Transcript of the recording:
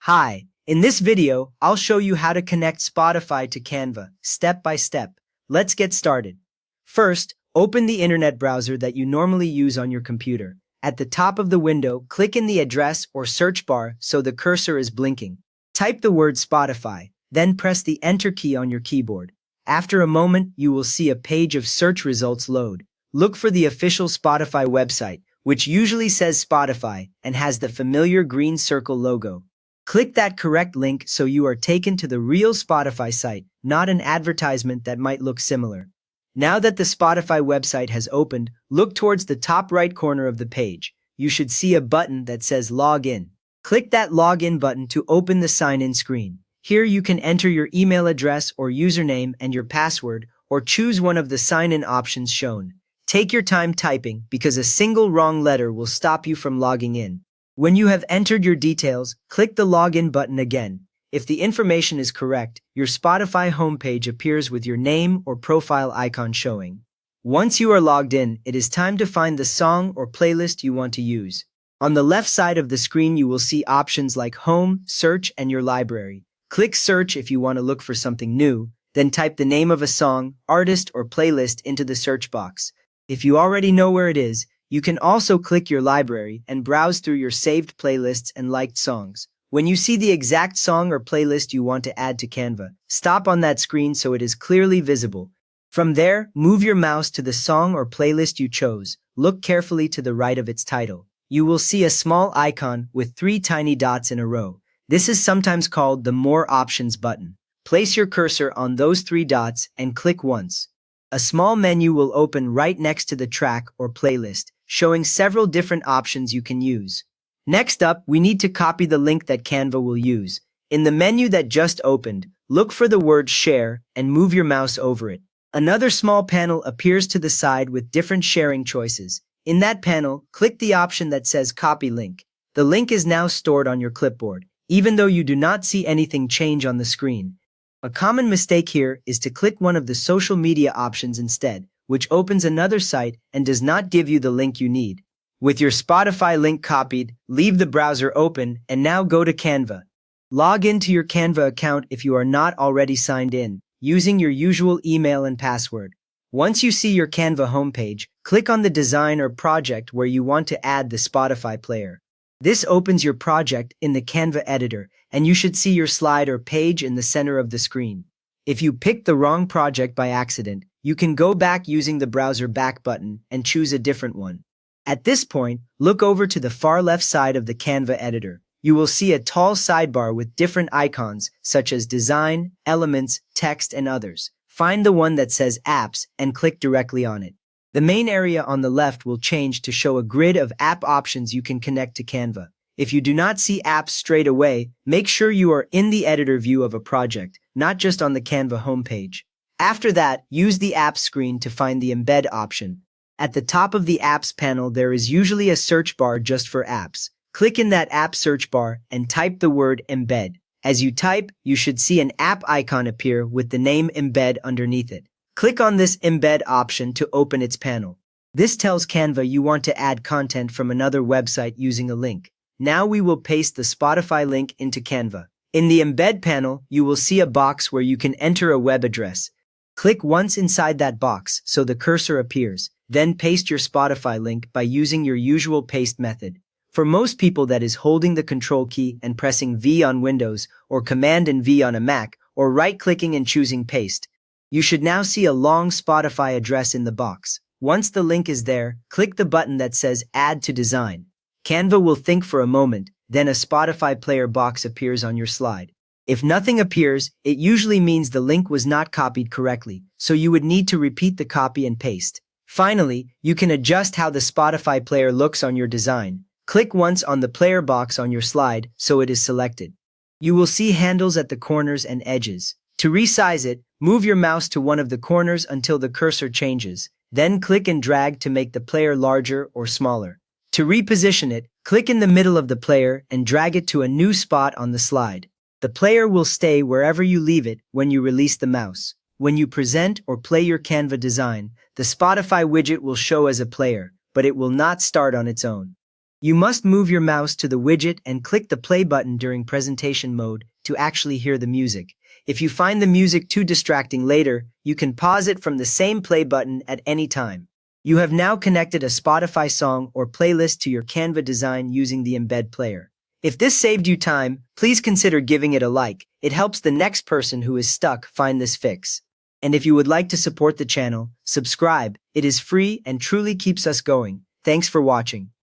Hi, in this video, I'll show you how to connect Spotify to Canva, step by step. Let's get started. First, open the internet browser that you normally use on your computer. At the top of the window, click in the address or search bar so the cursor is blinking. Type the word Spotify, then press the Enter key on your keyboard. After a moment, you will see a page of search results load. Look for the official Spotify website, which usually says Spotify and has the familiar green circle logo. Click that correct link so you are taken to the real Spotify site, not an advertisement that might look similar. Now that the Spotify website has opened, look towards the top right corner of the page. You should see a button that says Log In. Click that Login button to open the sign-in screen. Here you can enter your email address or username and your password, or choose one of the sign-in options shown. Take your time typing because a single wrong letter will stop you from logging in. When you have entered your details, click the Login button again. If the information is correct, your Spotify homepage appears with your name or profile icon showing. Once you are logged in, it is time to find the song or playlist you want to use. On the left side of the screen, you will see options like Home, Search, and your library. Click Search if you want to look for something new, then type the name of a song, artist, or playlist into the search box. If you already know where it is, you can also click your library and browse through your saved playlists and liked songs. When you see the exact song or playlist you want to add to Canva, stop on that screen so it is clearly visible. From there, move your mouse to the song or playlist you chose. Look carefully to the right of its title. You will see a small icon with 3 tiny dots in a row. This is sometimes called the More Options button. Place your cursor on those 3 dots and click once. A small menu will open right next to the track or playlist, showing several different options you can use. Next up, we need to copy the link that Canva will use. In the menu that just opened, look for the word Share and move your mouse over it. Another small panel appears to the side with different sharing choices. In that panel, click the option that says Copy Link. The link is now stored on your clipboard, even though you do not see anything change on the screen. A common mistake here is to click one of the social media options instead, which opens another site and does not give you the link you need. With your Spotify link copied, leave the browser open and now go to Canva. Log into your Canva account if you are not already signed in, using your usual email and password. Once you see your Canva homepage, click on the design or project where you want to add the Spotify player. This opens your project in the Canva editor, and you should see your slide or page in the center of the screen. If you picked the wrong project by accident, you can go back using the browser back button and choose a different one. At this point, look over to the far left side of the Canva editor. You will see a tall sidebar with different icons such as Design, Elements, Text, and others. Find the one that says Apps and click directly on it. The main area on the left will change to show a grid of app options you can connect to Canva. If you do not see apps straight away, make sure you are in the editor view of a project, not just on the Canva homepage. After that, use the Apps screen to find the Embed option. At the top of the Apps panel, there is usually a search bar just for apps. Click in that app search bar and type the word Embed. As you type, you should see an app icon appear with the name Embed underneath it. Click on this Embed option to open its panel. This tells Canva you want to add content from another website using a link. Now we will paste the Spotify link into Canva. In the Embed panel, you will see a box where you can enter a web address. Click once inside that box so the cursor appears. Then paste your Spotify link by using your usual paste method. For most people, that is holding the Control key and pressing V on Windows or Command and V on a Mac, or right-clicking and choosing Paste. You should now see a long Spotify address in the box. Once the link is there, click the button that says Add to Design. Canva will think for a moment, then a Spotify player box appears on your slide. If nothing appears, it usually means the link was not copied correctly, so you would need to repeat the copy and paste. Finally, you can adjust how the Spotify player looks on your design. Click once on the player box on your slide so it is selected. You will see handles at the corners and edges. To resize it, move your mouse to one of the corners until the cursor changes. Then click and drag to make the player larger or smaller. To reposition it, click in the middle of the player and drag it to a new spot on the slide. The player will stay wherever you leave it when you release the mouse. When you present or play your Canva design, the Spotify widget will show as a player, but it will not start on its own. You must move your mouse to the widget and click the play button during presentation mode to actually hear the music. If you find the music too distracting later, you can pause it from the same play button at any time. You have now connected a Spotify song or playlist to your Canva design using the Embed player. If this saved you time, please consider giving it a like. It helps the next person who is stuck find this fix. And if you would like to support the channel, subscribe. It is free and truly keeps us going. Thanks for watching.